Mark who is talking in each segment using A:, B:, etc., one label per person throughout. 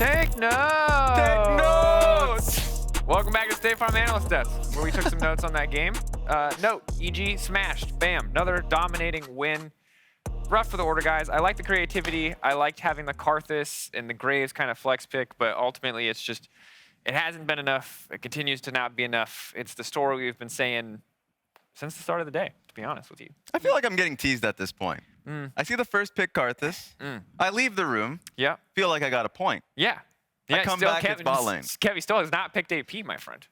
A: Take notes!
B: Take notes!
A: Welcome back to State Farm Analyst Desk, where we took some notes on that game. Note, EG smashed. Bam. Another dominating win. Rough for the Order guys. I like the creativity. I liked having the Karthus and the Graves kind of flex pick, but ultimately it's just, it hasn't been enough. It continues to not be enough. It's the story we've been saying since the start of the day, to be honest with you.
B: I feel like I'm getting teased at this point. I see the first pick Karthus. I leave the room.
A: Yeah.
B: Feel like I got a point.
A: Yeah.
B: I come back, it's bot lane.
A: Kevy still has not picked AP, my friend.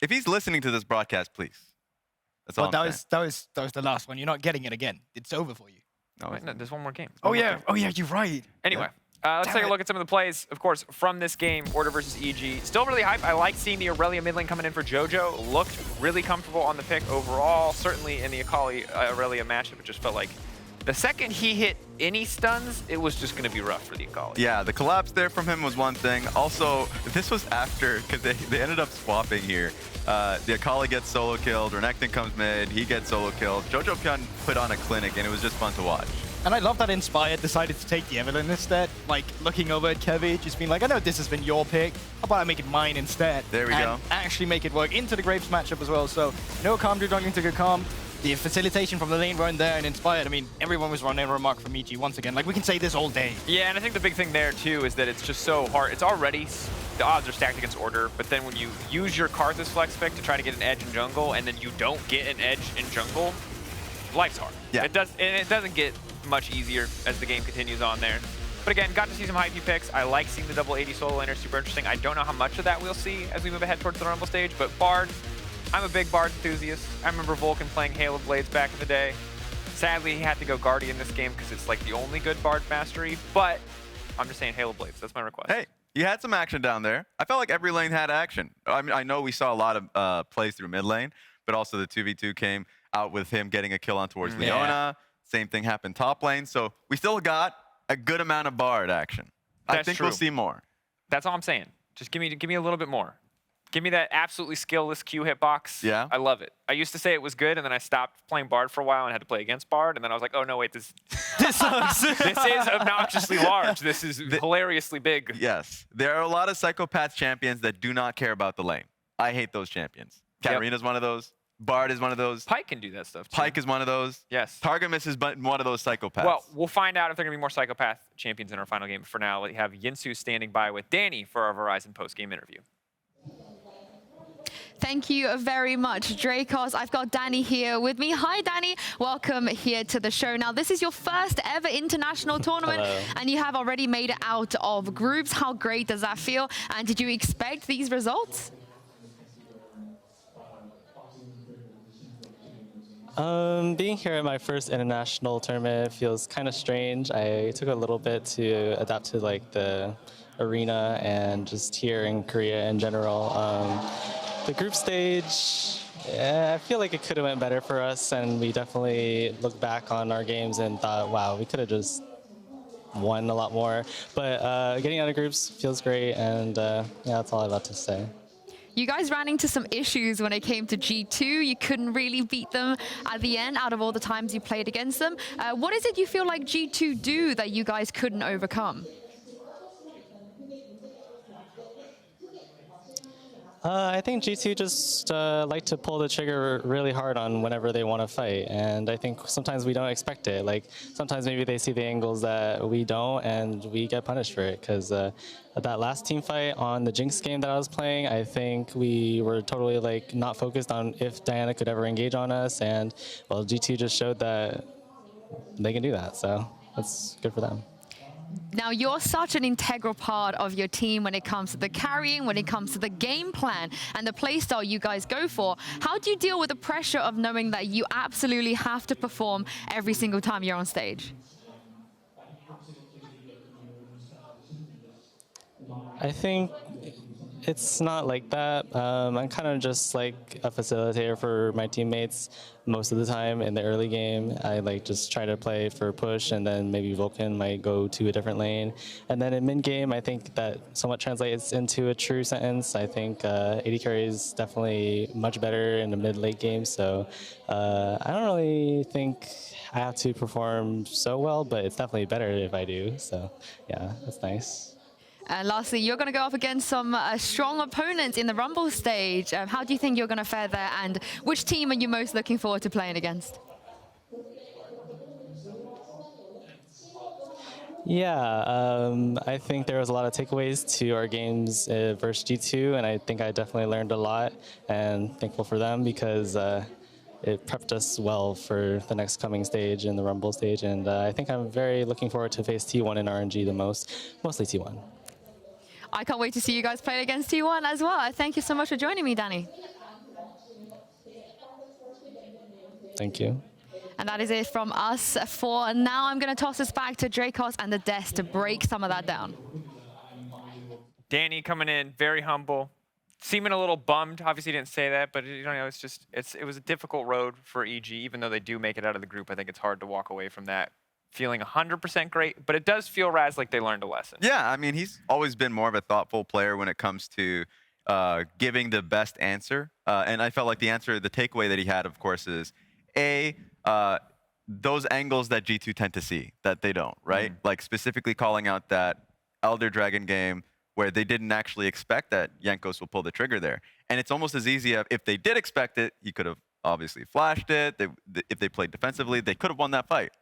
B: If he's listening to this broadcast, please. That's all I'm saying.
C: That was the last one. You're not getting it again. It's over for you.
B: No,
A: Wait, no, there's one more game.
C: Oh yeah, you're right.
A: Anyway, let's take a look at some of the plays, of course, from this game, Order versus EG. Still really hype. I like seeing the Aurelia mid lane coming in for JoJo. Looked really comfortable on the pick overall. Certainly in the Akali-Aurelia matchup, it just felt like the second he hit any stuns, it was just going to be rough for the Akali.
B: Yeah, the collapse there from him was one thing. Also, this was after, because they ended up swapping here. The Akali gets solo killed, Renekton comes mid, he gets solo killed. JoJo Pyun put on a clinic, and it was just fun to watch.
C: And I love that Inspired decided to take the Evelynn instead. Like, looking over at Kevy, just being like, I know this has been your pick. How about I make it mine instead?
B: There we go.
C: Actually make it work into the Graves matchup as well. So, no Calm Dude running to go Calm. The facilitation from the lane run there and Inspired. I mean, everyone was running a remark from EG once again. Like, we can say this all day.
A: Yeah, and I think the big thing there, too, is that it's just so hard. It's already, the odds are stacked against Order, but then when you use your Karthus flex pick to try to get an edge in jungle, and then you don't get an edge in jungle, life's hard.
B: Yeah.
A: It doesn't get much easier as the game continues on there. But again, got to see some hypey picks. I like seeing the double AD solo laner, super interesting. I don't know how much of that we'll see as we move ahead towards the Rumble stage, but Bard, I'm a big Bard enthusiast. I remember Vulcan playing Halo Blades back in the day. Sadly, he had to go Guardian this game because it's like the only good Bard mastery, but I'm just saying Halo Blades, that's my request.
B: Hey, you had some action down there. I felt like every lane had action. I mean, I know we saw a lot of plays through mid lane, but also the 2v2 came out with him getting a kill on towards Leona. Same thing happened top lane, so we still got a good amount of Bard action. I think we'll see more.
A: That's all I'm saying. Just give me a little bit more. Give me that absolutely skillless Q hitbox.
B: Yeah.
A: I love it. I used to say it was good, and then I stopped playing Bard for a while and had to play against Bard, and then I was like, oh no, wait, this sucks. This is obnoxiously large. This is hilariously big.
B: Yes. There are a lot of psychopath champions that do not care about the lane. I hate those champions. Katarina's one of those. Bard is one of those.
A: Pyke can do that stuff too.
B: Pyke is one of those.
A: Yes.
B: Targamas is one of those psychopaths.
A: Well, we'll find out if there are going to be more psychopath champions in our final game. For now, we have Yinsu standing by with Danny for our Verizon post-game interview.
D: Thank you very much, Drakos. I've got Danny here with me. Hi, Danny. Welcome here to the show. Now, this is your first ever international tournament, and you have already made it out of groups. How great does that feel? And did you expect these results?
E: Being here at my first international tournament feels kind of strange. I took a little bit to adapt to like the arena and just here in Korea in general. The group stage, I feel like it could have went better for us, and we definitely looked back on our games and thought, wow, we could have just won a lot more. But getting out of groups feels great, and yeah, that's all I have to say.
D: You guys ran into some issues when it came to G2. You couldn't really beat them at the end out of all the times you played against them. What is it you feel like G2 do that you guys couldn't overcome?
E: I think G2 just like to pull the trigger really hard on whenever they want to fight, and I think sometimes we don't expect it. Like sometimes maybe they see the angles that we don't, and we get punished for it. Because that last team fight on the Jinx game that I was playing, I think we were totally like not focused on if Diana could ever engage on us, and well, G2 just showed that they can do that. So that's good for them.
D: Now, you're such an integral part of your team when it comes to the carrying, when it comes to the game plan and the playstyle you guys go for. How do you deal with the pressure of knowing that you absolutely have to perform every single time you're on stage?
E: I think it's not like that. I'm kind of just like a facilitator for my teammates most of the time in the early game. I like just try to play for push, and then maybe Vulcan might go to a different lane. And then in mid game, I think that somewhat translates into a true sentence. I think AD carry is definitely much better in the mid-late game. So I don't really think I have to perform so well, but it's definitely better if I do. So yeah, that's nice.
D: And lastly, you're going to go up against some strong opponents in the Rumble stage. How do you think you're going to fare there, and which team are you most looking forward to playing against?
E: Yeah, I think there was a lot of takeaways to our games versus G2, and I think I definitely learned a lot, and thankful for them because it prepped us well for the next coming stage in the Rumble stage, and I think I'm very looking forward to face T1 and RNG the most, mostly T1.
D: I can't wait to see you guys play against T1 as well. Thank you so much for joining me, Danny.
E: Thank you.
D: And that is it from us for now. I'm going to toss us back to Drakos and the desk to break some of that down.
A: Danny coming in, very humble, seeming a little bummed. Obviously didn't say that, but you know, it was a difficult road for EG. Even though they do make it out of the group, I think it's hard to walk away from that feeling 100% great. But it does feel, Raz, like they learned a lesson.
B: Yeah, I mean, he's always been more of a thoughtful player when it comes to giving the best answer. And I felt like the takeaway that he had, of course, is those angles that G2 tend to see that they don't, right? Like specifically calling out that Elder Dragon game where they didn't actually expect that Jankos will pull the trigger there. And it's almost as easy if they did expect it, he could have obviously flashed it. If they played defensively, they could have won that fight.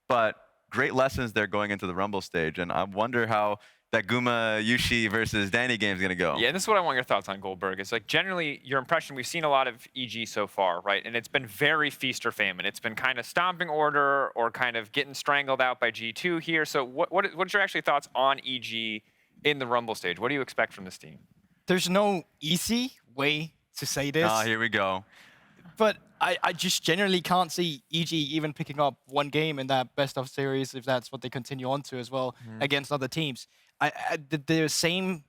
B: But great lessons there going into the Rumble stage. And I wonder how that Guma Yushi versus Danny game is going to go.
A: Yeah, this is what I want your thoughts on, Guldborg. It's like generally your impression, we've seen a lot of EG so far, right? And it's been very feast or famine. It's been kind of stomping order or kind of getting strangled out by G2 here. So what's your actually thoughts on EG in the Rumble stage? What do you expect from this team?
C: There's no easy way to say this.
B: Ah, here we go.
C: But I just generally can't see EG even picking up one game in that best of series if that's what they continue on to as well against other teams. The same,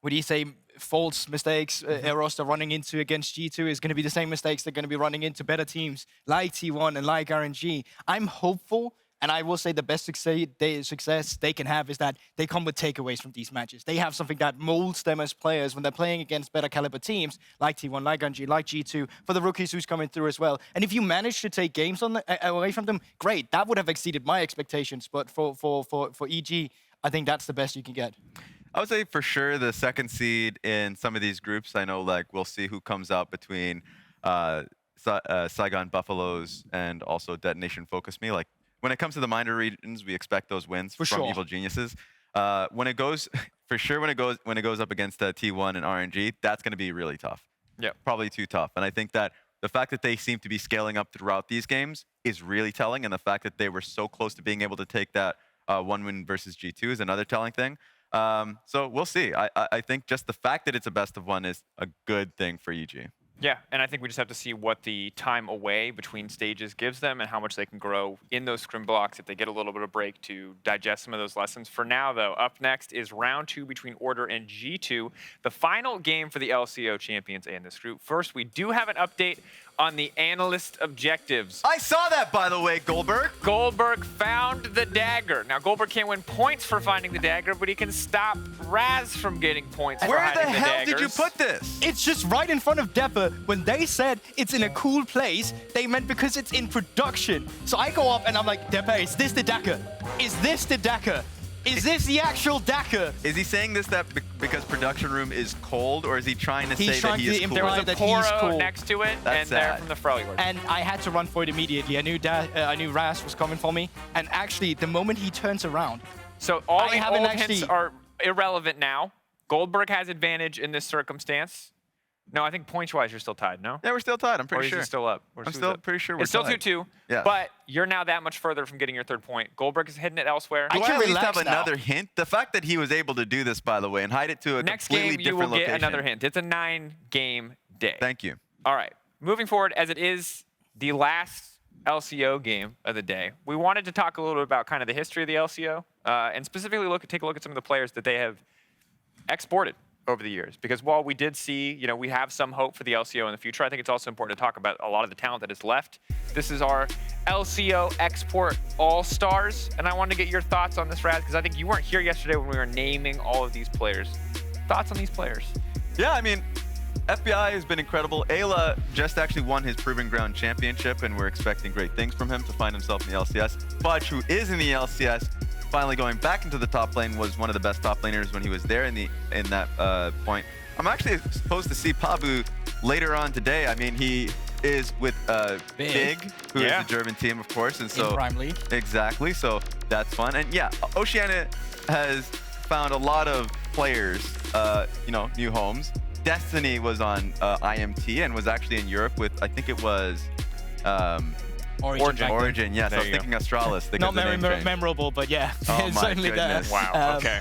C: what do you say, false mistakes errors they're running into against G2 is going to be the same mistakes they're going to be running into better teams like T1 and like RNG. I'm hopeful, and I will say the best success they can have is that they come with takeaways from these matches. They have something that molds them as players when they're playing against better caliber teams like T1, like RNG, like G2, for the rookies who's coming through as well. And if you manage to take games away from them, great. That would have exceeded my expectations. But for EG, I think that's the best you can get.
B: I would say for sure the second seed in some of these groups. I know like we'll see who comes out between Saigon Buffaloes and also Detonation Focus Me. Like when it comes to the minor regions, we expect those wins from Evil Geniuses. When it goes up against T1 and RNG, that's going to be really tough.
A: Yeah,
B: probably too tough. And I think that the fact that they seem to be scaling up throughout these games is really telling, and the fact that they were so close to being able to take that one win versus G2 is another telling thing. So we'll see. I think just the fact that it's a best of one is a good thing for EG.
A: Yeah, and I think we just have to see what the time away between stages gives them and how much they can grow in those scrim blocks if they get a little bit of break to digest some of those lessons. For now, though, up next is round 2 between Order and G2, the final game for the LCO champions in this group. First, we do have an update on the Analyst objectives.
B: I saw that, by the way, Guldborg.
A: Guldborg found the dagger. Now, Guldborg can't win points for finding the dagger, but he can stop Raz from getting points for hiding the daggers.
B: Where the hell did you put this?
C: It's just right in front of Depper. When they said it's in a cool place, they meant because it's in production. So I go up and I'm like, Depper, is this the dagger? Is this the dagger? Is this the actual dagger?
B: Is he saying this because production room is cold, or is he trying to say that he is cool?
A: There was a Poro next to it, and they're from the Freljord.
C: And I had to run for it immediately. I knew Raz was coming for me, and actually, the moment he turns around,
A: so all the old hints are irrelevant now. Guldborg has advantage in this circumstance. No, I think points-wise, you're still tied, no?
B: Yeah, we're still tied. I'm pretty sure.
A: Or is it still up?
B: I'm still pretty sure we're tied.
A: It's still 2-2,
B: yeah.
A: But you're now that much further from getting your third point. Guldborg is hitting it elsewhere.
B: Do I at least have another hint? The fact that he was able to do this, by the way, and hide it to a completely different location. Next game, you will get
A: another hint. It's a 9-game day.
B: Thank you.
A: All right. Moving forward, as it is the last LCO game of the day, we wanted to talk a little bit about kind of the history of the LCO, and specifically take a look at some of the players that they have exported over the years. Because while we did see, we have some hope for the LCO in the future, I think it's also important to talk about a lot of the talent that is left. This is our LCO Export All-Stars, and I wanted to get your thoughts on this, Raz, because I think you weren't here yesterday when we were naming all of these players. Thoughts on these players?
B: Yeah, I mean, FBI has been incredible. Ayla just actually won his Proving Ground Championship, and we're expecting great things from him to find himself in the LCS. Fudge, who is in the LCS, finally going back into the top lane, was one of the best top laners when he was there in that point. I'm actually supposed to see Pabu later on today. I mean, he is with Big, who is the German team, of course, and so
C: in Prime League.
B: Exactly, so that's fun. And yeah, Oceania has found a lot of players, you know, new homes. Destiny was on IMT and was actually in Europe with, I think it was Origin, yes. I was thinking Astralis.
C: Not very memorable, but yeah,
B: Oh
C: it's
B: my
C: certainly there.
B: goodness.
A: Wow. Okay.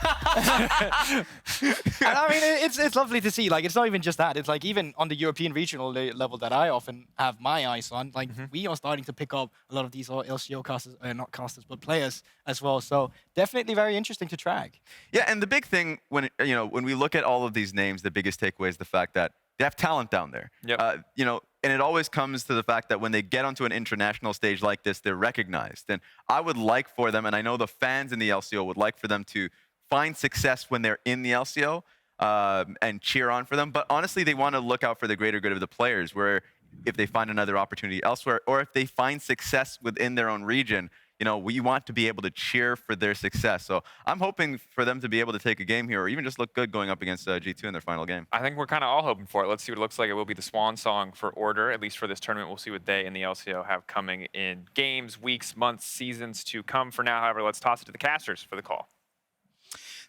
C: And I mean, it's lovely to see. Like, it's not even just that. It's like even on the European regional level that I often have my eyes on. Like, we are starting to pick up a lot of these LCO casters, not casters, but players as well. So definitely very interesting to track.
B: Yeah, and the big thing when we look at all of these names, the biggest takeaway is the fact that they have talent down there.
A: Yep.
B: You know, and it always comes to the fact that when they get onto an international stage like this, they're recognized. And I would like for them, and I know the fans in the LCO would like for them to find success when they're in the LCO and cheer on for them. But honestly, they want to look out for the greater good of the players, where if they find another opportunity elsewhere, or if they find success within their own region, you know, we want to be able to cheer for their success. So I'm hoping for them to be able to take a game here, or even just look good going up against G2 in their final game.
A: I think we're kind of all hoping for it. Let's see what it looks like. It will be the swan song for Order, at least for this tournament. We'll see what they and the LCO have coming in games, weeks, months, seasons to come. For now, however, let's toss it to the casters for the call.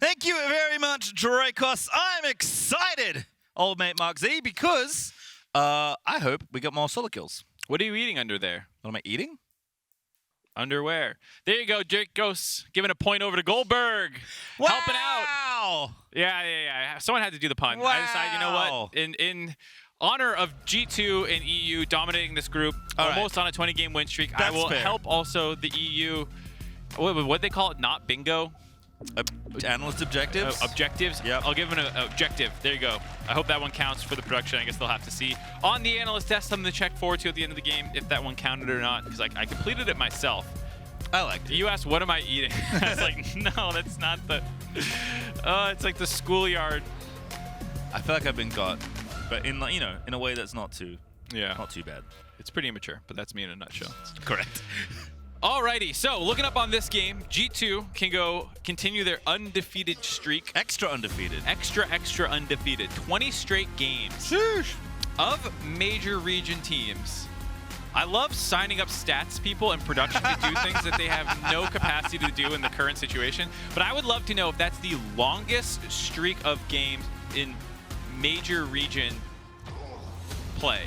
F: Thank you very much, Drakos. I'm excited, old mate Markz, because I hope we get more solo kills.
G: What are you eating under there?
F: What am I eating?
G: Underwear. There you go, Jankos. Giving a point over to Guldborg.
F: Wow.
G: Helping out. Yeah. Someone had to do the pun.
F: Wow.
G: I decided, you know what? In honor of G2 and EU dominating this group, almost on a 20-game win streak, I will help also the EU. What they call it? Not bingo.
F: Analyst objectives?
G: Objectives?
F: Yep.
G: I'll give them an objective. There you go. I hope that one counts for the production. I guess they'll have to see. On the analyst test, something to check forward to at the end of the game, if that one counted or not, because I completed it myself.
F: I liked it.
G: You asked, what am I eating? I was like, no, that's not the... it's like the schoolyard.
F: I feel like I've been got, but in, you know, in a way that's not too bad.
G: It's pretty immature, but that's me in a nutshell.
F: Correct.
G: Alrighty, so looking up on this game, G2 can continue their undefeated streak.
F: Extra undefeated.
G: Extra undefeated. 20 straight games.
F: Sheesh.
G: Of major region teams. I love signing up stats people in production to do things that they have no capacity to do in the current situation. But I would love to know if that's the longest streak of games in major region play.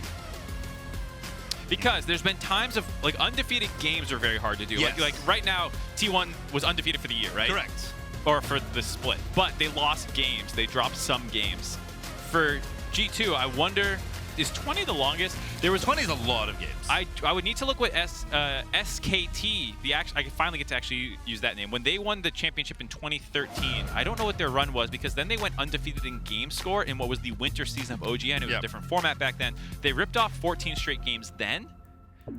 G: Because there's been times of, like, undefeated games are very hard to do.
F: Yes.
G: Like right now, T1 was undefeated for the year, right?
F: Correct.
G: Or for the split. But they lost games. They dropped some games. For G2, I wonder, is 20 the longest?
F: There was 20 is a lot of games.
G: I would need to look what SKT, I could finally get to actually use that name. When they won the championship in 2013, I don't know what their run was, because then they went undefeated in game score in what was the winter season of OGN. It was a different format back then. They ripped off 14 straight games then.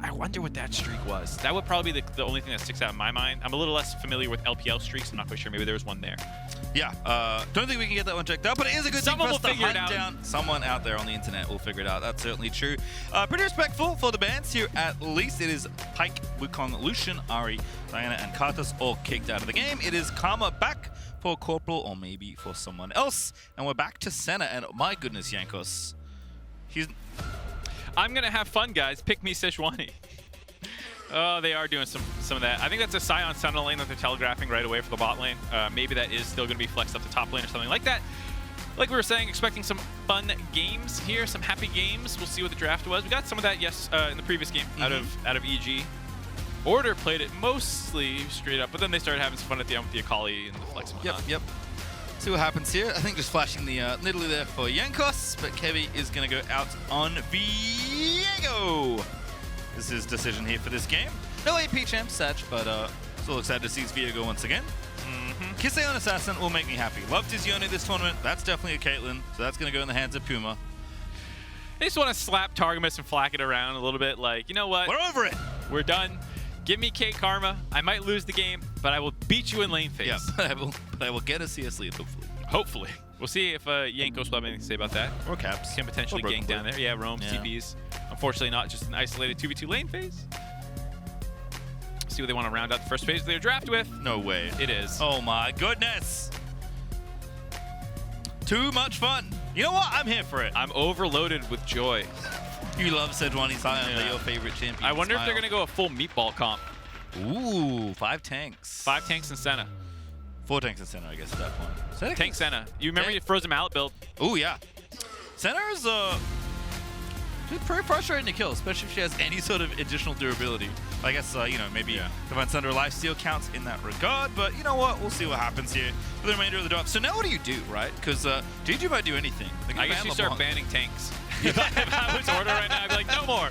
G: I wonder what that streak was. That would probably be the only thing that sticks out in my mind. I'm a little less familiar with LPL streaks. I'm not quite sure. Maybe there was one there.
F: Yeah, don't think we can get that one checked out, but it is a good thing for us to hunt down. Someone out there on the internet will figure it out. That's certainly true. Pretty respectful for the bans here, at least. It is Pike, Wukong, Lucian, Ari, Diana, and Karthus all kicked out of the game. It is Karma back for Corporal, or maybe for someone else. And we're back to Senna, and my goodness, Jankos.
G: I'm going to have fun, guys. Pick me Sejuani. Oh, they are doing some of that. I think that's a Sion Senna lane that they're telegraphing right away for the bot lane. Maybe that is still going to be flexed up the top lane or something like that. Like we were saying, expecting some fun games here, some happy games. We'll see what the draft was. We got some of that, yes, in the previous game out of EG. Order played it mostly straight up, but then they started having some fun at the end with the Akali and the flex and whatnot.
F: Yep. See what happens here. I think just flashing the Nidalee there for Jankos, but Kevy is going to go out on Viego. This is his decision here for this game. No AP champ, Sach, but still excited to see his Viego once again. Kisee on Assassin will make me happy. Loved his Yone this tournament. That's definitely a Caitlyn, so that's going to go in the hands of Puma.
G: I just want to slap Targamas and Flakked around a little bit, like, you know what?
F: We're over it.
G: We're done. Give me Kate Karma. I might lose the game, but I will beat you in lane phase.
F: Yeah, but I will get a CS lead, hopefully.
G: Hopefully. We'll see if Jankos will have anything to say about that.
F: Or Caps.
G: Can potentially gank down there. Yeah, roam, TPs. Unfortunately, not just an isolated 2v2 lane phase. See see what they want to round out the first phase of their draft with.
F: No way.
G: It is.
F: Oh my goodness. Too much fun. You know what? I'm here for it.
G: I'm overloaded with joy.
F: You love Sejuani Sion, they're your favorite champion.
G: I wonder if they're going to go a full meatball comp.
F: Ooh, 5 tanks.
G: 5 tanks and Senna.
F: 4 tanks and Senna, I guess, at that point. Senna
G: Tank Senna. You remember your Frozen Mallet build?
F: Oh, yeah. Senna is pretty frustrating to kill, especially if she has any sort of additional durability. I guess, you know, maybe Defense Under Lifesteal counts in that regard, but you know what? We'll see what happens here for the remainder of the draft. So now what do you do, right? Because GG might do anything.
G: I guess you start banning tanks. If I was Order right now, I'd be like, no more.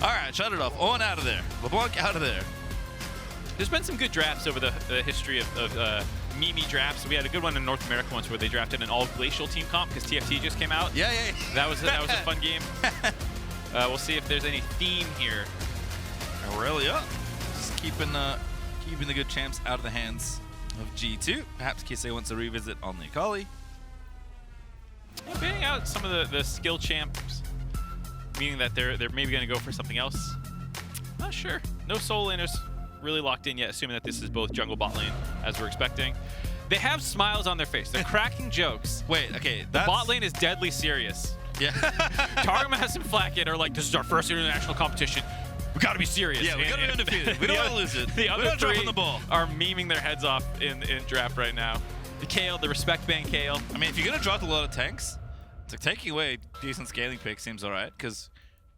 F: All right, shut it off. On out of there. LeBlanc out of there.
G: There's been some good drafts over the history of Mimi drafts. We had a good one in North America once where they drafted an all-glacial team comp because TFT just came out.
F: Yeah.
G: That was a fun game. We'll see if there's any theme here.
F: Aurelia just keeping the good champs out of the hands of G2. Perhaps Kisee wants a revisit on the Akali.
G: Yeah, banning out some of the skill champs, meaning that they're maybe going to go for something else. Not sure. No solo laners really locked in yet, assuming that this is both jungle bot lane as we're expecting. They have smiles on their face. They're cracking jokes.
F: Wait, okay.
G: The bot lane is deadly serious.
F: Yeah.
G: Targamas and Flakked are like, this is our first international competition. We gotta be serious.
F: Yeah, we gotta be undefeated. We don't want to lose it.
G: The other three
F: the ball.
G: are memeing their heads off in draft right now. The Kale, the respect ban Kale.
F: I mean, if you're gonna drop a lot of tanks, taking away a decent scaling pick seems alright, because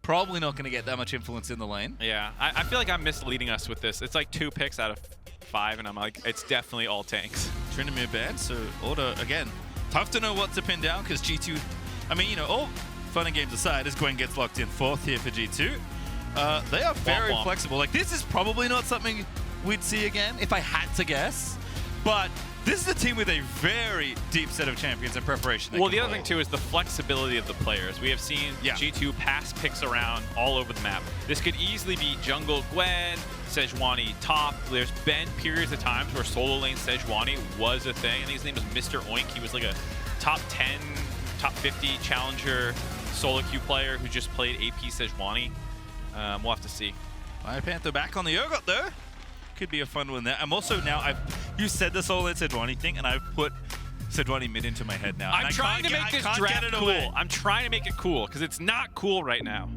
F: probably not gonna get that much influence in the lane.
G: Yeah, I feel like I'm misleading us with this. It's like 2 picks out of 5, and I'm like, it's definitely all tanks.
F: Tryndamere banned, so Order, again, tough to know what to pin down, because G2, I mean, you know, all fun and games aside, as Gwen gets locked in 4th here for G2, they are very flexible. Like, this is probably not something we'd see again, if I had to guess, but this is a team with a very deep set of champions in preparation.
G: Well, the other thing, too, is the flexibility of the players. We have seen G2 pass picks around all over the map. This could easily be jungle Gwen, Sejuani top. There's been periods of times where solo lane Sejuani was a thing. I think his name was Mr. Oink. He was like a top 10, top 50 challenger solo queue player who just played AP Sejuani. We'll have to see.
F: BioPanther back on the Urgot, though. Could be a fun one there. I'm also now, you said the solo lane Sejuani thing, and I've put Sejuani mid into my head now.
G: I'm trying to make this draft cool. I'm trying to make it cool, because it's not cool right now.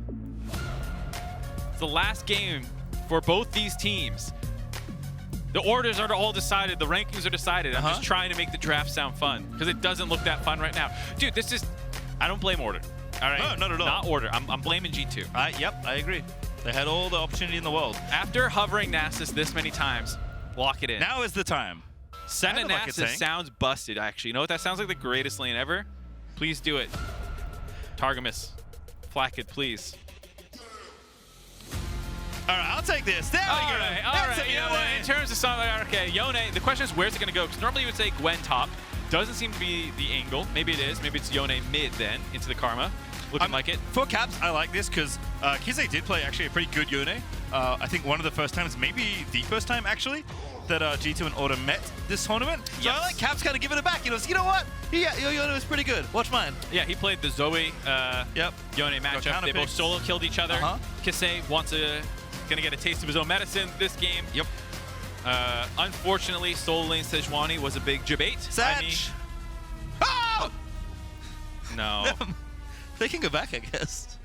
G: It's the last game for both these teams. The orders are all decided. The rankings are decided. I'm just trying to make the draft sound fun, because it doesn't look that fun right now. Dude, this is... I don't blame Order. All right?
F: No, not at all.
G: Not Order. I'm blaming G2.
F: Yep, I agree. They had all the opportunity in the world.
G: After hovering Nasus this many times, lock it in.
F: Now is the time.
G: Senna Nasus sounds busted, actually. You know what? That sounds like the greatest lane ever. Please do it. Targamas. Flakked, please.
F: All right, I'll take this. There we go.
G: All right. You know what? In terms of song, okay, Yone, the question is, where's it going to go? Because normally you would say Gwen top. Doesn't seem to be the angle. Maybe it is. Maybe it's Yone mid then into the Karma. Looking like it.
F: For Caps, I like this because Kisee did play actually a pretty good Yone. I think one of the first times, maybe the first time actually, that G2 and Order met this tournament. So I like Caps kind of giving it back. You know what? Your Yone was pretty good. Watch mine.
G: Yeah, he played the Zoe Yone matchup. They both solo killed each other. Kisee gonna get a taste of his own medicine this game.
F: Yep.
G: Unfortunately, solo lane Sejuani was a big debate. No.
F: They can go back, I guess.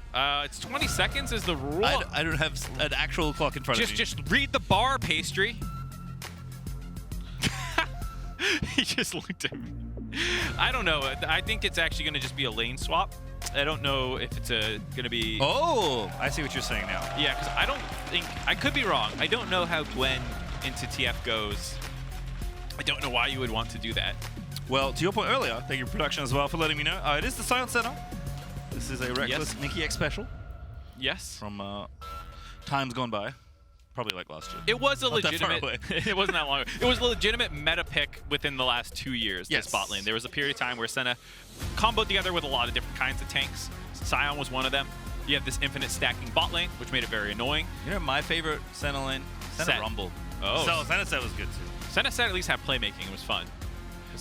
G: It's 20 seconds is the rule.
F: I don't have an actual clock in front of me.
G: Just read the bar, Pastry. He just looked at me. I don't know. I think it's actually going to just be a lane swap. I don't know if it's going to be...
F: Oh, I see what you're saying now.
G: Yeah, because I don't think... I could be wrong. I don't know how Gwen into TF goes. I don't know why you would want to do that.
F: Well, to your point earlier, thank you, production, as well, for letting me know. It is the Sion Senna. This is a Reckless Nikki X special.
G: Yes.
F: From times gone by. Probably like last year.
G: It was a legitimate... It wasn't that long ago. It was a legitimate meta pick within the last 2 years, this bot lane. There was a period of time where Senna comboed together with a lot of different kinds of tanks. Sion was one of them. You have this infinite stacking bot lane, which made it very annoying.
F: You know my favorite Senna lane? Senna Rumble.
G: Oh.
F: So Senna set was good too.
G: Senna set at least had playmaking. It was fun.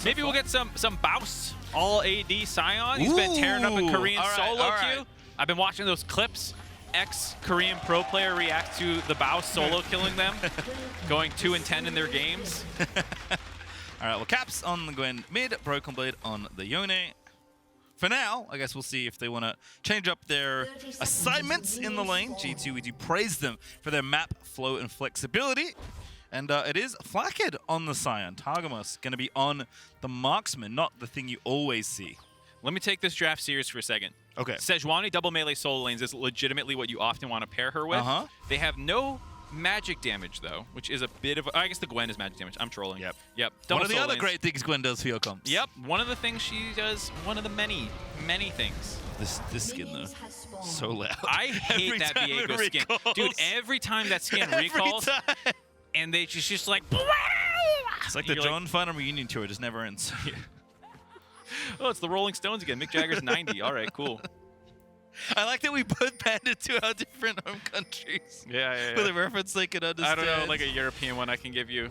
G: Maybe we'll get some Baus all AD Sion. He's been tearing up in Korean solo queue. I've been watching those clips. ex-Korean pro player react to the Bao solo killing them, going 2-10 in their games.
F: All right, well, Caps on the Gwen mid, BrokenBlade on the Yone. For now, I guess we'll see if they want to change up their assignments in the lane. G2, we do praise them for their map flow and flexibility. And it is Flakked on the Sion. Targamas going to be on the Marksman, not the thing you always see.
G: Let me take this draft serious for a second.
F: Okay.
G: Sejuani double melee solo lanes is legitimately what you often want to pair her with. They have no magic damage, though, which is a bit of... I guess the Gwen is magic damage. I'm trolling. Yep.
F: One of the other great things Gwen does for your comps.
G: Yep. One of the things she does, one of the many things.
F: This skin, though, so loud.
G: I hate that Viego skin. Dude, every time that skin recalls, and they just like...
F: It's like the John Farnham reunion tour. It just never ends.
G: Oh, it's the Rolling Stones again. Mick Jagger's 90. All right, cool.
F: I like that we put Panda to our different home countries.
G: Yeah.
F: With a reference they could understand.
G: I don't know, like a European one I can give you.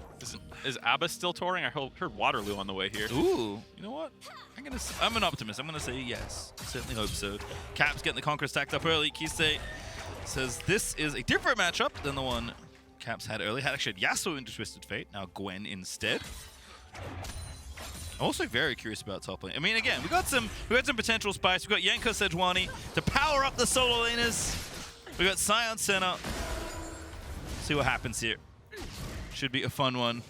G: Is ABBA still touring? I heard Waterloo on the way here.
F: Ooh, you know what? I'm an optimist. I'm gonna say yes. Certainly hope so. Caps getting the Conqueror stacked up early. Kisee says this is a different matchup than the one Caps had early. Had actually had Yasuo into Twisted Fate. Now Gwen instead. I'm also very curious about top lane. I mean, again, we got some potential spice. We got Jankos, Sejuani to power up the solo laners. We got Sion, Senna. See what happens here. Should be a fun one.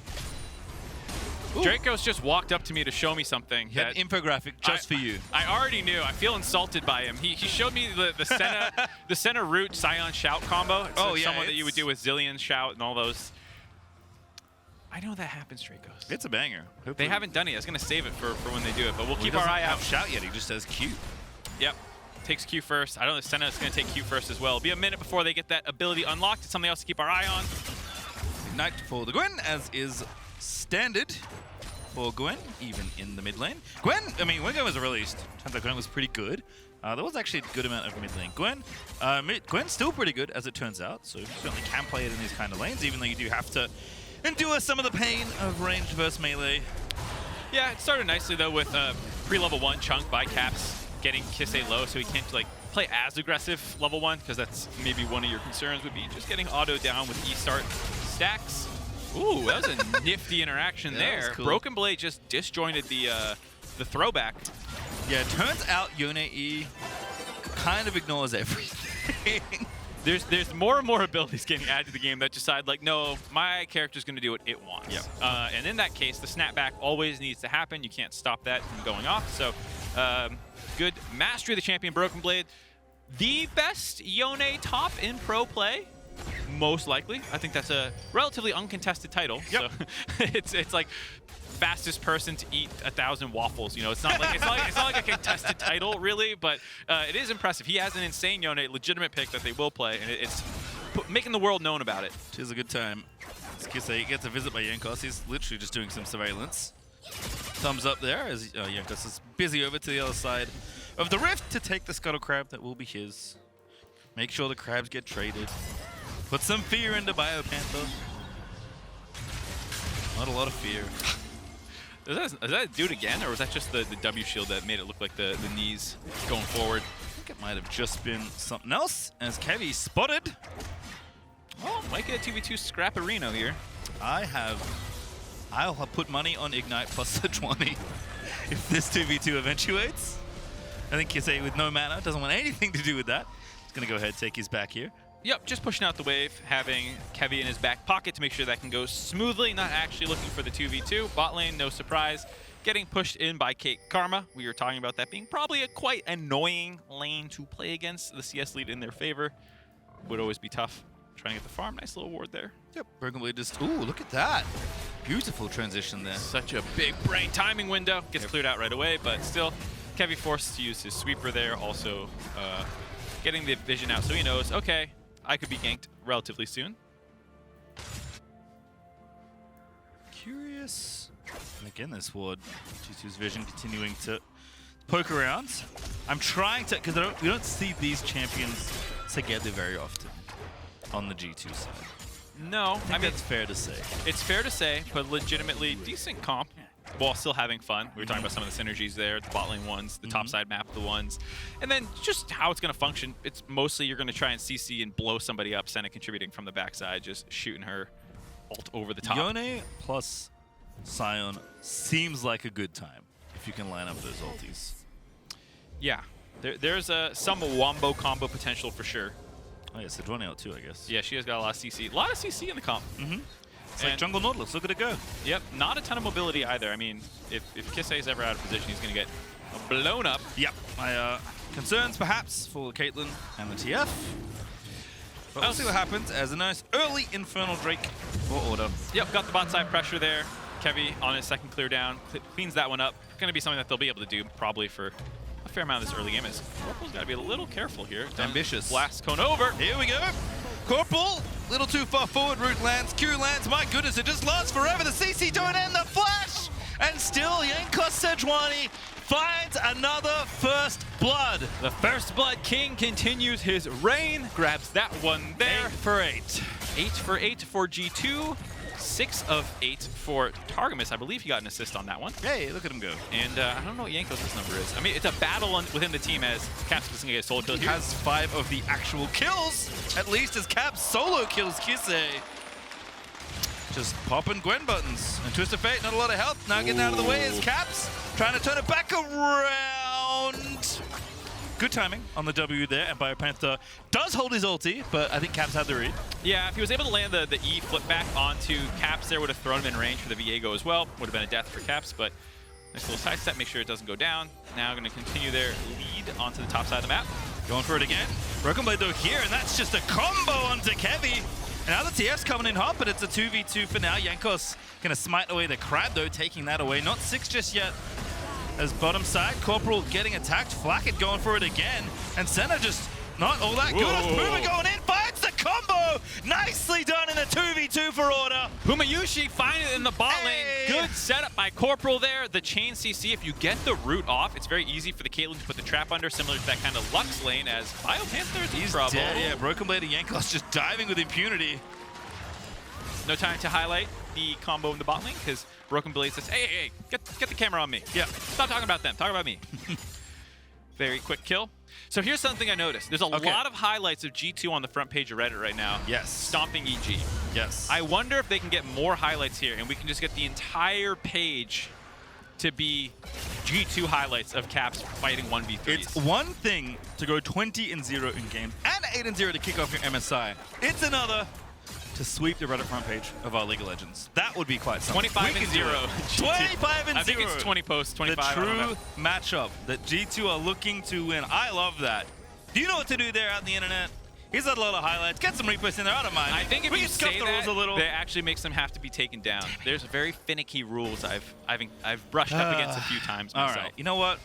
F: Ooh.
G: Drakos just walked up to me to show me something.
F: That infographic just for you.
G: I already knew. I feel insulted by him. He showed me the Senna the Senna root Sion shout combo. It's someone that you would do with Zillion shout and all those. I know that happens, Drakos.
F: It's a banger. Hopefully.
G: They haven't done it. I was going to save it for when they do it, but we'll keep our eye out.
F: He doesn't have shout yet. He just says Q.
G: Yep. Takes Q first. I don't know if Senna is going to take Q first as well. It'll be a minute before they get that ability unlocked. It's something else to keep our eye on.
F: Ignite for the Gwen, as is standard for Gwen, even in the mid lane. Gwen, I mean, when Gwen was released, turns out Gwen was pretty good. There was actually a good amount of mid lane. Gwen's still pretty good, as it turns out, so you certainly can play it in these kind of lanes, even though you do have to endure some of the pain of ranged versus melee.
G: Yeah, it started nicely, though, with pre-level 1 chunk by Caps getting Kisee low, so he can't like play as aggressive level 1, because that's maybe one of your concerns would be just getting auto down with E-start stacks. Ooh, that was a nifty interaction there. Cool. BrokenBlade just disjointed the throwback.
F: Yeah, it turns out Yone E kind of ignores everything.
G: There's more and more abilities getting added to the game that decide, like, no, my character's going to do what it wants.
F: Yep.
G: And in that case, the snapback always needs to happen. You can't stop that from going off. So, good mastery of the champion, BrokenBlade. The best Yone top in pro play, most likely. I think that's a relatively uncontested title.
F: Yep.
G: So it's like fastest person to eat 1,000 waffles. You know, it's not like a contested title really, but it is impressive. He has an insane Yone, legitimate pick that they will play, and it's making the world known about it.
F: It is a good time. Kisee gets a visit by Jankos. He's literally just doing some surveillance. Thumbs up there as Jankos is busy over to the other side of the rift to take the Scuttle Crab that will be his. Make sure the crabs get traded. Put some fear into BioPanther. Not a lot of fear.
G: Is that a dude again, or was that just the W shield that made it look like the knees going forward?
F: I think it might have just been something else, as Kevy spotted.
G: Oh, might get a 2v2 scrap-a-reno here.
F: I'll have put money on Ignite plus Sejuani if this 2v2 eventuates. I think Kisee with no mana doesn't want anything to do with that. He's going to go ahead and take his back here.
G: Yep, just pushing out the wave, having Kevy in his back pocket to make sure that can go smoothly, not actually looking for the 2v2. Bot lane, no surprise, getting pushed in by Kate Karma. We were talking about that being probably a quite annoying lane to play against. The CS lead in their favor would always be tough. Trying to get the farm, nice little ward there.
F: Yep, BrokenBlade just, ooh, look at that. Beautiful transition there.
G: Such a big brain timing window. Gets cleared out right away, but still, Kevy forced to use his sweeper there. Also, getting the vision out so he knows, okay, I could be ganked relatively soon.
F: Curious. And again, this ward, G2's vision continuing to poke around. I'm trying to, because we don't see these champions together very often on the G2 side.
G: No,
F: I mean, that's fair to say.
G: It's fair to say, but legitimately decent comp while still having fun. We were talking about some of the synergies there, the bot lane ones, the top side map of the ones, and then just how it's going to function. It's mostly you're going to try and CC and blow somebody up, Senna contributing from the backside, just shooting her ult over the top.
F: Yone plus Sion seems like a good time if you can line up those ultis.
G: Yeah, there's some wombo combo potential for sure.
F: Oh yeah, Sejuani out too, I guess.
G: Yeah, she has got a lot of CC. A lot of CC in the comp. It's like Jungle Nautilus, look at it go. Yep, not a ton of mobility either. I mean, if Kisee is ever out of position, he's going to get blown up.
F: Yep, my concerns perhaps for Caitlyn and the TF. But we'll see what happens as a nice early Infernal Drake for Order.
G: Yep, got the bot side pressure there. Kevy on his second clear down, cleans that one up. Going to be something that they'll be able to do probably for a fair amount of this early game. Is Corporal's got to be a little careful here.
F: Ambitious.
G: Blast cone over.
F: Here we go. Corporal, little too far forward, root lands, Q lands, my goodness, it just lasts forever. The CC don't end, the flash! And still, Jankos Sejuani finds another first blood.
G: The first blood king continues his reign, grabs that one there.
F: 8 for 8.
G: 8 for 8 for G2. 6 of 8 for Targamas. I believe he got an assist on that one.
F: Hey, look at him go.
G: And I don't know what Jankos' number is. I mean, it's a battle within the team as Caps doesn't get a solo kill
F: He
G: here.
F: has 5 of the actual kills, at least as Cap solo kills Kisee. Just popping Gwen buttons. And Twist of Fate, not a lot of help. Now getting out of the way is Caps, trying to turn it back around. Good timing on the W there, and BioPanther does hold his ulti, but I think Caps had the read.
G: Yeah, if he was able to land the E flip back onto Caps there, would have thrown him in range for the Viego as well. Would have been a death for Caps, but nice little side step, make sure it doesn't go down. Now going to continue their lead onto the top side of the map.
F: Going for it again. BrokenBlade though here, and that's just a combo onto Kevy. And now the TF's coming in hot, but it's a 2v2 for now. Jankos going to smite away the crab though, taking that away. Not 6 just yet. As bottom side, Corporal getting attacked, Flakked going for it again, and Senna just not all that good. As Puma going in, finds the combo! Nicely done in the 2v2 for Order.
G: Puma Yushi finding it in the bot lane. Good setup by Corporal there. The chain CC, if you get the root off, it's very easy for the Caitlyn to put the trap under, similar to that kind of Lux lane as BioPanther's in trouble.
F: Dead, yeah, BrokenBlade and Jankos just diving with impunity.
G: No time to highlight the combo in the bot lane because BrokenBlade says, hey, get the camera on me.
F: Yeah.
G: Stop talking about them, talk about me. Very quick kill. So here's something I noticed. There's a lot of highlights of G2 on the front page of Reddit right now.
F: Yes.
G: Stomping EG.
F: Yes.
G: I wonder if they can get more highlights here and we can just get the entire page to be G2 highlights of Caps fighting 1v3s.
F: It's one thing to go 20-0 in games and 8-0 to kick off your MSI. It's another to sweep the Reddit front page of our League of Legends. That would be quite something.
G: 25-0.
F: 25-0.
G: I think it's 20 posts, 25.
F: The true matchup that G2 are looking to win. I love that. Do you know what to do there out in the internet? He's had a lot of highlights. Get some reposts in there. I don't mind.
G: I think if
F: we
G: you
F: can scuff
G: say
F: the
G: that,
F: rules a little.
G: that actually makes them have to be taken down. There's very finicky rules I've brushed up against a few times myself.
F: All right. You know what?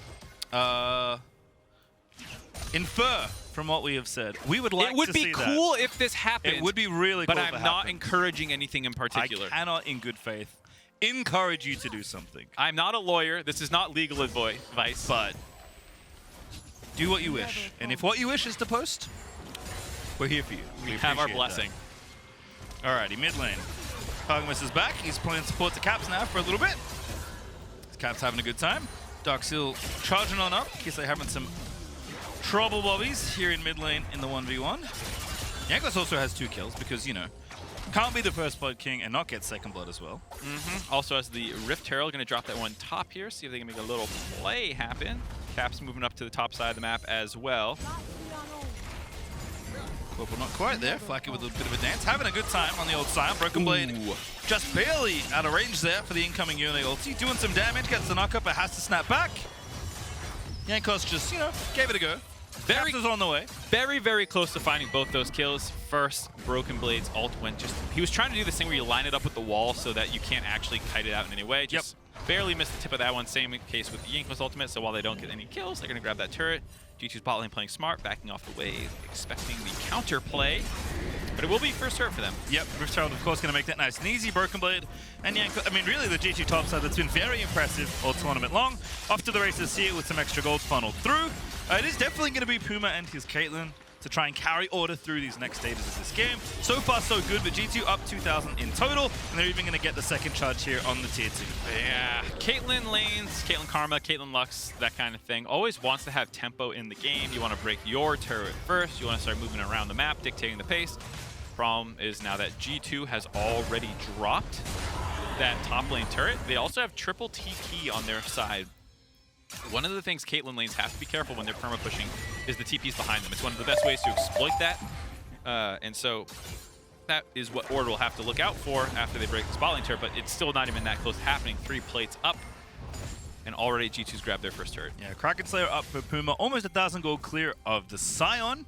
F: Infer from what we have said. We would like to see that.
G: It would be cool if this happened.
F: It would be really cool.
G: But I'm not encouraging anything in particular.
F: I cannot, in good faith, encourage you to do something.
G: I'm not a lawyer. This is not legal advice.
F: But do what you wish. And if what you wish is to post, we're here for you.
G: We have our blessing.
F: Alrighty, mid lane. Targamas is back. He's playing support to Caps now for a little bit. Caps having a good time. Darkseal charging on up. Kisee having some trouble bobbies here in mid lane in the 1v1. Jankos also has 2 kills because, you know, can't be the first blood king and not get second blood as well.
G: Also has the Rift Herald, going to drop that one top here, see if they can make a little play happen. Caps moving up to the top side of the map as well.
F: Corporal not quite there. Flakked with a bit of a dance. Having a good time on the old Sion. BrokenBlade just barely out of range there for the incoming Yone ulti. Doing some damage, gets the knock up, but has to snap back. Jankos just, you know, gave it a go. Caps is on the way.
G: Very, very close to finding both those kills. First, BrokenBlade's ult went just... He was trying to do this thing where you line it up with the wall so that you can't actually kite it out in any way. Just barely missed the tip of that one. Same case with the Jankos ultimate. So while they don't get any kills, they're going to grab that turret. G2's bot lane playing smart, backing off the wave, expecting the counter play. But it will be first turret for them.
F: Yep, Rift Herald, of course, going to make that nice and easy. BrokenBlade and Jankos. I mean, really, the G2 top side that's been very impressive all tournament long. Off to the races here with some extra gold funneled through. It is definitely going to be Puma and his Caitlyn to try and carry Order through these next stages of this game. So far, so good, but G2 up 2,000 in total, and they're even going to get the second charge here on the tier 2.
G: Yeah, Caitlyn lanes, Caitlyn Karma, Caitlyn Lux, that kind of thing. Always wants to have tempo in the game. You want to break your turret first. You want to start moving around the map, dictating the pace. Problem is now that G2 has already dropped that top lane turret, they also have triple TP on their side. One of the things Caitlyn lanes have to be careful when they're perma pushing is the TPs behind them. It's one of the best ways to exploit that. And so that is what Order will have to look out for after they break the spot lane turret, but it's still not even that close to happening. 3 plates up, and already G2's grabbed their first turret.
F: Yeah, Kraken Slayer up for Puma, almost 1,000 gold clear of the Sion,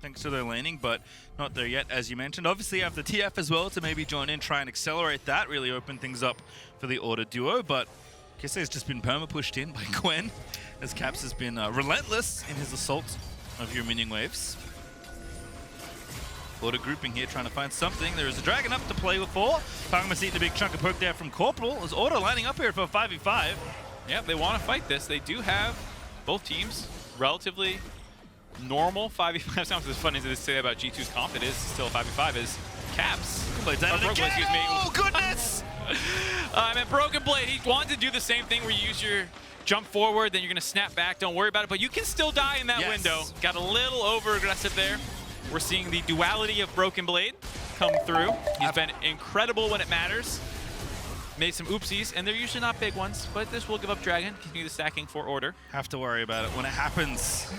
F: thanks to their laning, but not there yet, as you mentioned. Obviously, you have the TF as well to maybe join in, try and accelerate that, really open things up for the Order duo, but Kisee has just been perma-pushed in by Gwen, as Caps has been relentless in his assault of your minion waves. Order grouping here, trying to find something. There is a dragon up to play with for. Targamas eating a big chunk of poke there from Corporal, as Order lining up here for a 5v5.
G: Yeah, they want to fight this. They do have both teams relatively normal 5v5 sounds. As funny as they say about G2's comp, it is still 5v5 is Caps.
F: Oh, goodness!
G: I meant BrokenBlade. He wanted to do the same thing where you use your jump forward, then you're going to snap back. Don't worry about it, but you can still die in that window. Got a little over-aggressive there. We're seeing the duality of BrokenBlade come through. He's been incredible when it matters. Made some oopsies, and they're usually not big ones, but this will give up Dragon. Continue the stacking for Order.
F: Have to worry about it when it happens.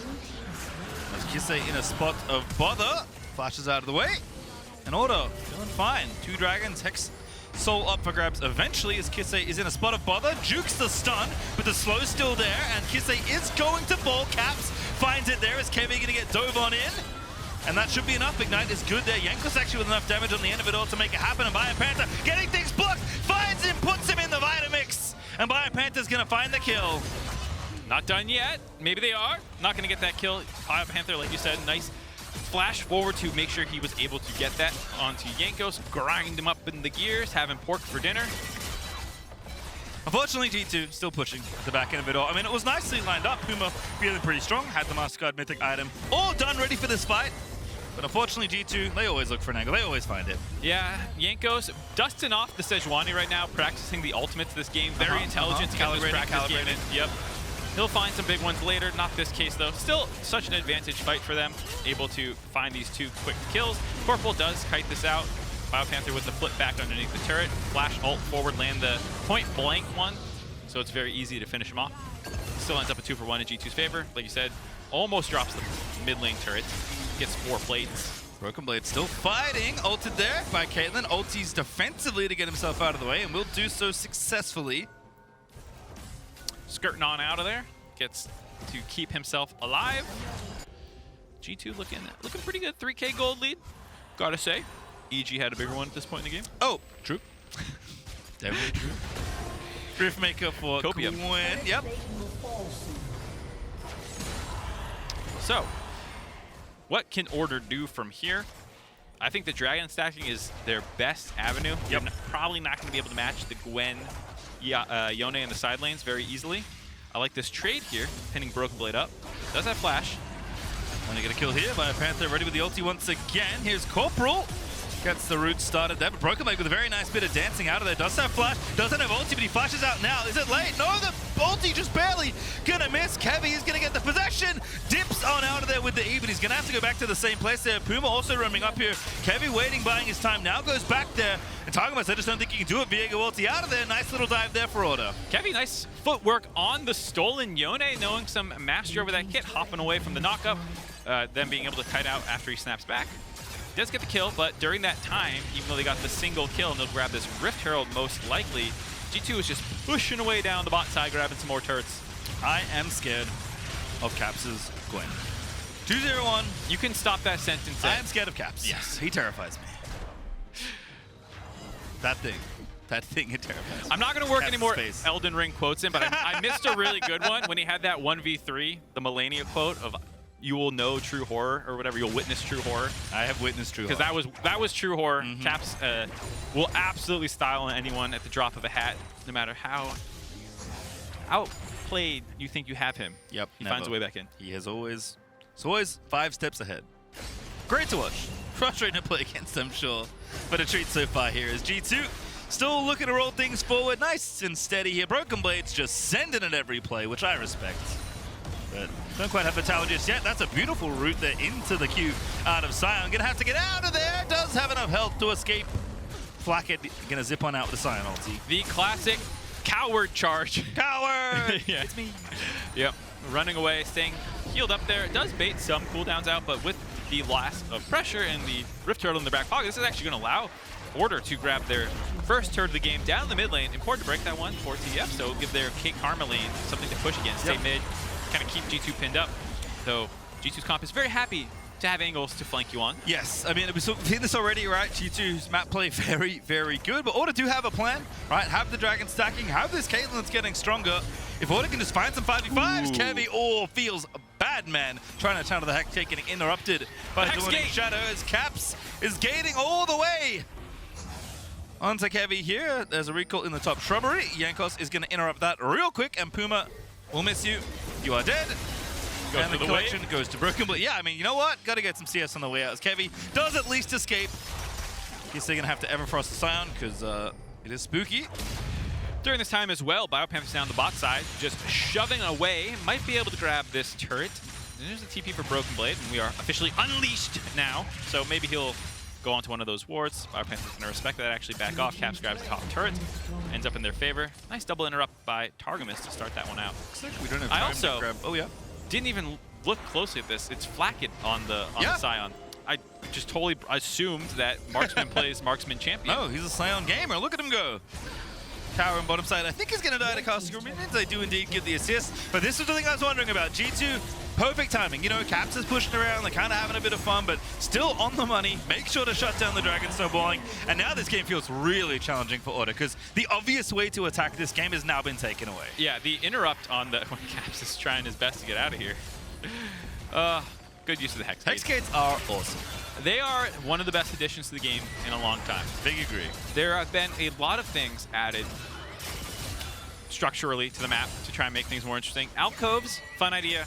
F: As Kisee in a spot of bother, flashes out of the way, and Order feeling fine. 2 dragons, Hex Soul up for grabs eventually as Kisee is in a spot of bother, jukes the stun, but the slow's still there, and Kisee is going to fall. Caps finds it there as Kevy going to get dove on in. And that should be enough. Ignite is good there. Jankos actually with enough damage on the end of it all to make it happen. And BioPanther getting things blocked, finds him, puts him in the Vitamix. And BioPanther's going to find the kill.
G: Not done yet. Maybe they are. Not going to get that kill. BioPanther, like you said, nice flash forward to make sure he was able to get that onto Jankos, grind him up in the gears, have him pork for dinner.
F: Unfortunately, G2 still pushing the back end of it all. I mean, it was nicely lined up. Puma feeling pretty strong, had the Master Guard Mythic item all done, ready for this fight. But unfortunately, G2, they always look for an angle. They always find it.
G: Yeah, Jankos dusting off the Sejuani right now, practicing the ultimates this game. Very intelligent to get those practice game in. Yep. He'll find some big ones later. Not this case, though. Still such an advantage fight for them. Able to find these 2 quick kills. Corporal does kite this out. BioPanther with the flip back underneath the turret. Flash ult forward, land the point blank one. So it's very easy to finish him off. Still ends up a 2-for-1 in G2's favor. Like you said, almost drops the mid lane turret. Gets 4 plates.
F: BrokenBlade still fighting. Ulted there by Caitlyn. Ulties defensively to get himself out of the way, and will do so successfully.
G: Skirting on out of there. Gets to keep himself alive. G2 looking pretty good. 3K gold lead. Gotta say. EG had a bigger one at this point in the game.
F: Oh, true. Definitely true. Riftmaker for
G: Copium.
F: Gwen. Yep.
G: So, what can Order do from here? I think the Dragon stacking is their best avenue.
F: Yep.
G: You're probably not going to be able to match the Gwen, Yone in the side lanes very easily. I like this trade here, pinning BrokenBlade up. Does have flash.
F: Want to get a kill here. BioPanther ready with the ulti once again. Here's Corporal. Gets the root started there, but BrokenBlade with a very nice bit of dancing out of there. Does have flash, doesn't have ulti, but he flashes out now. Is it late? No, the ulti just barely gonna miss. Kevy is gonna get the possession. Dips on out of there with the E, but he's gonna have to go back to the same place there. Puma also roaming up here. Kevy waiting, buying his time. Now goes back there. And Targamas, I just don't think he can do it. Viego ulti out of there. Nice little dive there for Order.
G: Kevy, nice footwork on the stolen Yone, knowing some mastery over that kit, hopping away from the knockup, then being able to kite out after he snaps back. Does get the kill, but during that time, even though they got the single kill and they'll grab this Rift Herald most likely, G2 is just pushing away down the bot side, grabbing some more turrets.
F: I am scared of Caps' Gwen. 2-0-1.
G: You can stop that sentence.
F: I am scared of Caps. Yes. He terrifies me. That thing, it terrifies me.
G: I'm not going to work
F: Caps'
G: anymore
F: face.
G: Elden Ring quotes in, but I missed a really good one when he had that 1v3, the Melania quote of "You will know true horror," or whatever. You'll witness true horror.
F: I have witnessed true horror.
G: Because that was true horror. Caps will absolutely style anyone at the drop of a hat, no matter how outplayed you think you have him.
F: Yep.
G: He finds a way back in.
F: He has always 5 steps ahead. Great to watch. Frustrating to play against, I'm sure. But a treat so far here is G2 still looking to roll things forward. Nice and steady here. BrokenBlade's just sending it every play, which I respect. But don't quite have the tower just yet. That's a beautiful route there into the queue out of Sion. Gonna have to get out of there. Does have enough health to escape. Flakked gonna zip on out with the Sion ulti.
G: The classic coward charge.
F: Coward!
G: Yeah.
F: It's me.
G: Yep. Running away, staying healed up there. It does bait some cooldowns out, but with the loss of pressure and the Rift Turtle in the back pocket, this is actually going to allow Order to grab their first turret of the game down the mid lane. Important to break that one for TF, so give their Kate Karma lane something to push against. Stay mid, kind of keep G2 pinned up. So G2's comp is very happy to have angles to flank you on.
F: Yes, I mean, we've seen this already, right? G2's map play very, very good, but Order do have a plan, right? Have the dragon stacking, have this Caitlyn that's getting stronger. If Order can just find some 5v5s, Kevy feels bad, man. Trying to channel the hex, getting interrupted by the Winning Shadow as Caps is gating all the way onto Kevy here. There's a recall in the top shrubbery. Jankos is going to interrupt that real quick, and Puma will miss you. You are dead. And the collection goes to BrokenBlade. Yeah, I mean, you know what? Got to get some CS on the way out as Kevy does at least escape. Guess they're going to have to Everfrost the Sion because it is spooky.
G: During this time as well, BioPanther's down the bot side, just shoving away. Might be able to grab this turret. And there's a TP for BrokenBlade, and we are officially unleashed now. So maybe he'll go onto one of those wards. BioPanther's going to respect that, actually back off. Caps grabs the top turret, ends up in their favor. Nice double interrupt by Targamas to start that one out.
F: Looks like we don't have time to grab. Oh, yeah.
G: Didn't even look closely at this. It's Flakked on the Sion. I just totally assumed that Marksman plays Marksman champion.
F: No, he's a Sion gamer. Look at him go. Tower on bottom side. I think he's going to die to cast minions. They do indeed give the assist. But this is the thing I was wondering about. G2, perfect timing. You know, Caps is pushing around. They're kind of having a bit of fun, but still on the money. Make sure to shut down the dragon snowballing. And now this game feels really challenging for Order because the obvious way to attack this game has now been taken away.
G: Yeah, the interrupt on the when Caps is trying his best to get out of here. Good use of the Hex Gates.
F: Hex Gates are awesome.
G: They are one of the best additions to the game in a long time.
F: Big agree.
G: There have been a lot of things added structurally to the map to try and make things more interesting. Alcoves, fun idea.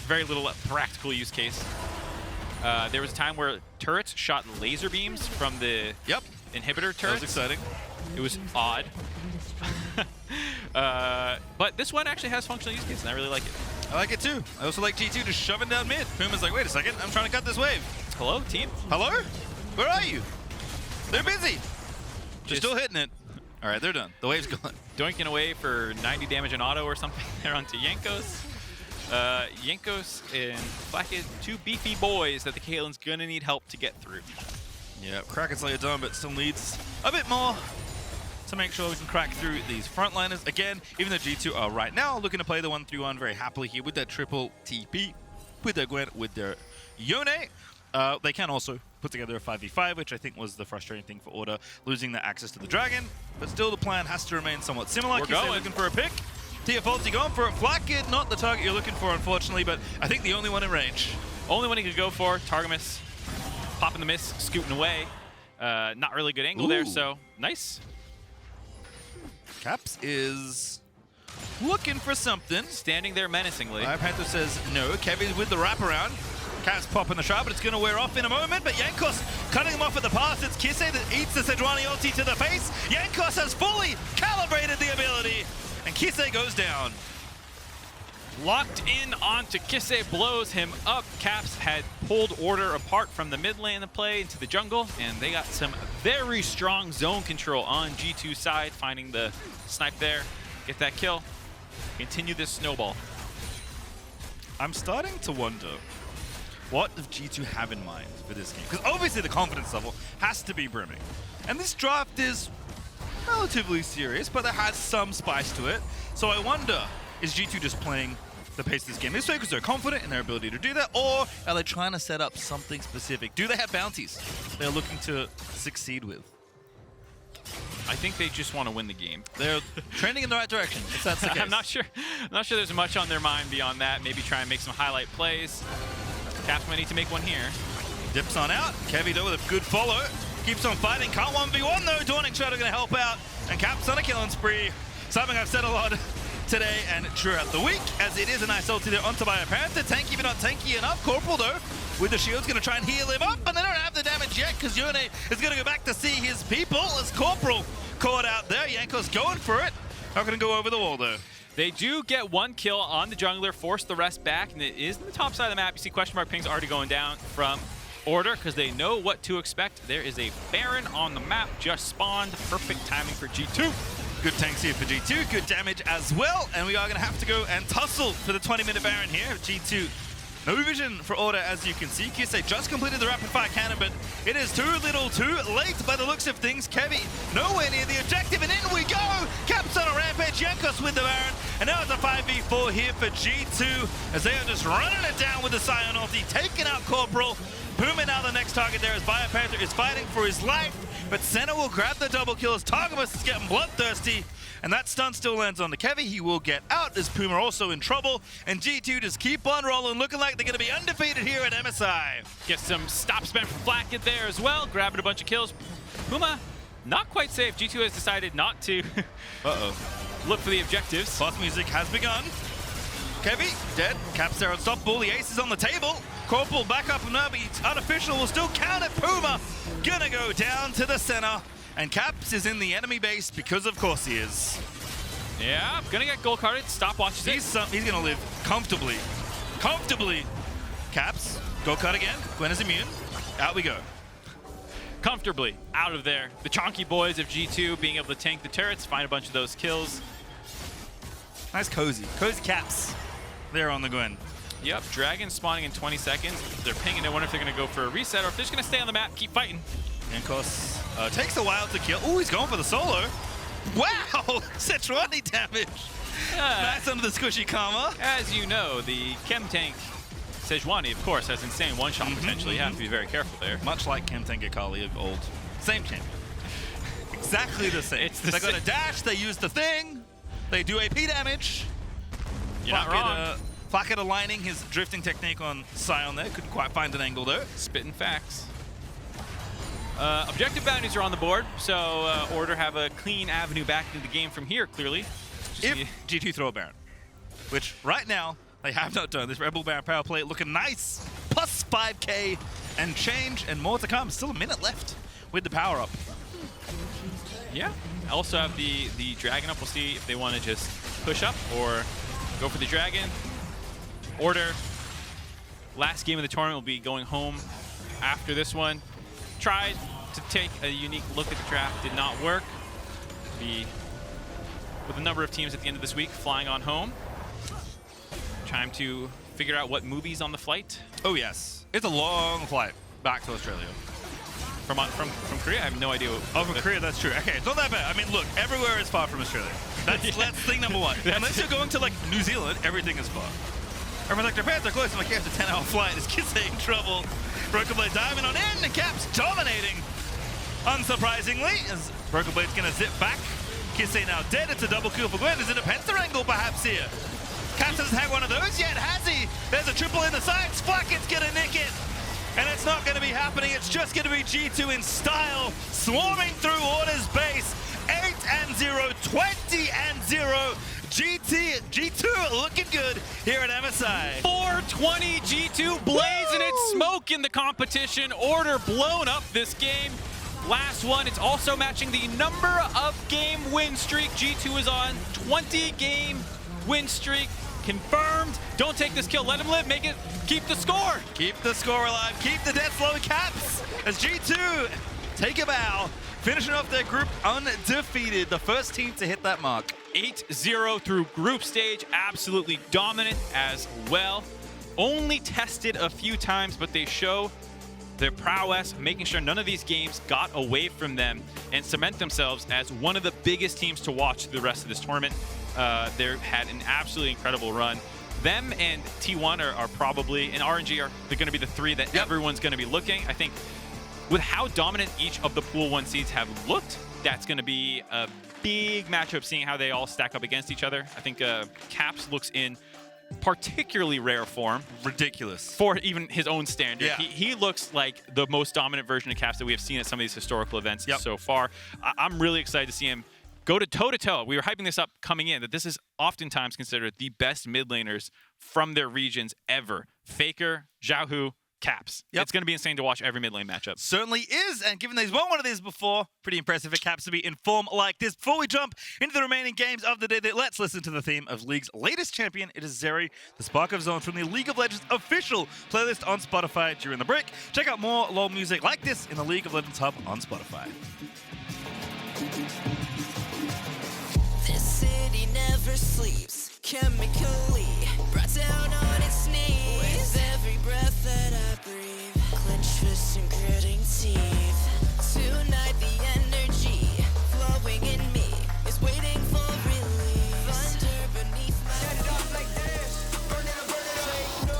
G: Very little practical use case. There was a time where turrets shot laser beams from the inhibitor turrets.
F: That was exciting.
G: It was odd. But this one actually has functional use cases, and I really like it.
F: I like it too. I also like G2 just shoving down mid. Puma's like, wait a second, I'm trying to cut this wave.
G: Hello, team?
F: Hello? Where are you? They're busy. They're still hitting it. All right, they're done. The wave's gone.
G: Doinking away for 90 damage in auto or something there onto Jankos. Jankos and Flakked, two beefy boys that the Caitlyn's gonna need help to get through.
F: Yeah, Kraken's later done, but still needs a bit more to make sure we can crack through these frontliners. Again, even though G2 are right now looking to play the 1-3-1 very happily here with their triple TP, with their Gwen, with their Yone, they can also put together a 5v5, which I think was the frustrating thing for Order, losing the access to the dragon. But still, the plan has to remain somewhat similar.
G: We're going.
F: Looking for a pick. TF going for it. Flakked, not the target you're looking for, unfortunately, but I think the only one in range.
G: Only one he could go for. Targamas popping the miss, scooting away. Not really good angle there, so nice.
F: Caps is looking for something.
G: Standing there menacingly.
F: BioPanther says no. Kevy's with the wraparound. Caps popping the shot, but it's going to wear off in a moment. But Jankos cutting him off at the pass. It's Kisee that eats the Sejuani ulti to the face. Jankos has fully calibrated the ability, and Kisee goes down.
G: Locked in onto Kisee, blows him up. Caps had pulled Order apart from the mid lane to play into the jungle, and they got some very strong zone control on G2 side, finding the snipe there, get that kill, continue this snowball.
F: I'm starting to wonder, what does G2 have in mind for this game? Because obviously the confidence level has to be brimming. And this draft is relatively serious, but it has some spice to it. So I wonder, is G2 just playing the pace of this game this way because they're confident in their ability to do that, or are they trying to set up something specific? Do they have bounties they're looking to succeed with?
G: I think they just want to win the game.
F: They're trending in the right direction, if that's the case.
G: I'm not sure there's much on their mind beyond that. Maybe try and make some highlight plays. Caps might need to make one here.
F: Dips on out. Kevy though with a good follow. Keeps on fighting. Can't 1v1 though. Dawning Shadow going to help out. And Caps on a killing spree. Something I've said a lot today and throughout the week, as it is a nice ulti there onto BioPanther. Tanky but not tanky enough. Corporal though with the shields, going to try and heal him up, and they don't have the damage yet because Yone is going to go back to see his people as Corporal caught out there. Jankos going for it. Not going to go over the wall though.
G: They do get one kill on the jungler, force the rest back, and it is in the top side of the map. You see question mark pings already going down from Order because they know what to expect. There is a Baron on the map, just spawned. Perfect timing for G2.
F: Good tanks here for G2, good damage as well, and we are going to have to go and tussle for the 20-minute Baron here. G2, no vision for Order, as you can see. Kisee just completed the rapid-fire cannon, but it is too little too late by the looks of things. Kevy nowhere near the objective, and in we go! Caps on a rampage, Jankos with the Baron, and now it's a 5v4 here for G2, as they are just running it down with the Sion ulti, taking out Corporal. Puma now the next target there as BioPanther is fighting for his life, but Senna will grab the double kill as Targamas is getting bloodthirsty, and that stun still lands on the Kevy. He will get out as Puma also in trouble, and G2 just keep on rolling, looking like they're going to be undefeated here at MSI.
G: Get some stop spam from Flakked there as well, grabbing a bunch of kills. Puma, not quite safe. G2 has decided not to look for the objectives.
F: Boss music has begun. Kevy, dead. Caps there unstoppable. The ace is on the table. Corporal back up and up. Artificial will still count it. Puma gonna go down to the center. And Caps is in the enemy base because of course he is.
G: Yeah, gonna get gold carded. Stopwatch.
F: He's gonna live comfortably. Comfortably. Caps, gold card again. Gwen is immune. Out we go.
G: Comfortably out of there. The chonky boys of G2 being able to tank the turrets, find a bunch of those kills.
F: Nice cozy. Cozy Caps there on the Gwen.
G: Yep, Dragon spawning in 20 seconds. They're pinging. I wonder if they're going to go for a reset or if they're just going to stay on the map, keep fighting.
F: Jankos takes a while to kill. Oh, he's going for the solo. Wow! Sejuani damage. Nice under the squishy karma.
G: As you know, the chem tank Sejuani, of course, has insane one-shot potential. You have to be very careful there.
F: Much like chem tank Akali of old. Same champion. Exactly the same.
G: It's the
F: they got a dash, they use the thing, they do AP damage.
G: You're not wrong.
F: Flakked aligning his drifting technique on Sion there. Couldn't quite find an angle though.
G: Spitting facts. Objective bounties are on the board, so Order have a clean avenue back into the game from here, clearly.
F: If G2 throw a Baron, which right now they have not done. This Rebel Baron power play looking nice. Plus 5k and change and more to come. Still a minute left with the power up.
G: Yeah. Also have the Dragon up. We'll see if they want to just push up or go for the Dragon. Order, last game of the tournament will be going home after this one. Tried to take a unique look at the draft, did not work. Be with a number of teams at the end of this week flying on home. Time to figure out what movie's on the flight.
F: Oh yes, it's a long flight back to Australia.
G: From Korea? I have no idea.
F: Oh, from Korea, that's true. Okay, it's not that bad. I mean, look, everywhere is far from Australia. That's thing number one. Unless you're going to like New Zealand, everything is far. Everyone's like, their parents are close. I'm like, yeah, it's a 10-hour flight. Is Kisee in trouble? BrokenBlade diving on in, and Caps dominating. Unsurprisingly, as BrokenBlade's gonna zip back. Kisee now dead. It's a double kill for Gwen. Is it a Panther angle perhaps here? Caps hasn't had one of those yet, has he? There's a triple in the sides. Flakked's gonna nick it. And it's not gonna be happening. It's just gonna be G2 in style, swarming through Order's base. 8-0, 20-0. G2 looking good here at MSI.
G: 420 G2 blazing its smoke in the competition. Order blown up this game. Last one, it's also matching the number of game win streak. G2 is on 20-game win streak. Confirmed. Don't take this kill. Let him live. Make it. Keep the score.
F: Keep the score alive. Keep the death slow. Caps as G2 take a bow. Finishing off their group undefeated. The first team to hit that mark.
G: 8-0 through group stage. Absolutely dominant as well. Only tested a few times, but they show their prowess, making sure none of these games got away from them and cement themselves as one of the biggest teams to watch the rest of this tournament. They had an absolutely incredible run. Them and T1 are probably, and RNG are going to be the three that everyone's going to be looking. I think with how dominant each of the Pool 1 seeds have looked, that's going to be a big matchup, seeing how they all stack up against each other. I think Caps looks in particularly rare form.
F: Ridiculous.
G: For even his own standard.
F: Yeah.
G: He looks like the most dominant version of Caps that we have seen at some of these historical events so far. I'm really excited to see him go to toe-to-toe. We were hyping this up coming in, that this is oftentimes considered the best mid laners from their regions ever. FLICKR, Xiaohu, caps.
F: Yep.
G: It's going to be insane to watch every mid lane matchup.
F: Certainly is, and given that he's won one of these before, pretty impressive for Caps to be in form like this. Before we jump into the remaining games of the day, let's listen to the theme of League's latest champion. It is Zeri, the Spark of Zone from the League of Legends official playlist on Spotify during the break. Check out more LoL music like this in the League of Legends Hub on Spotify.
H: This city never sleeps, chemically brought down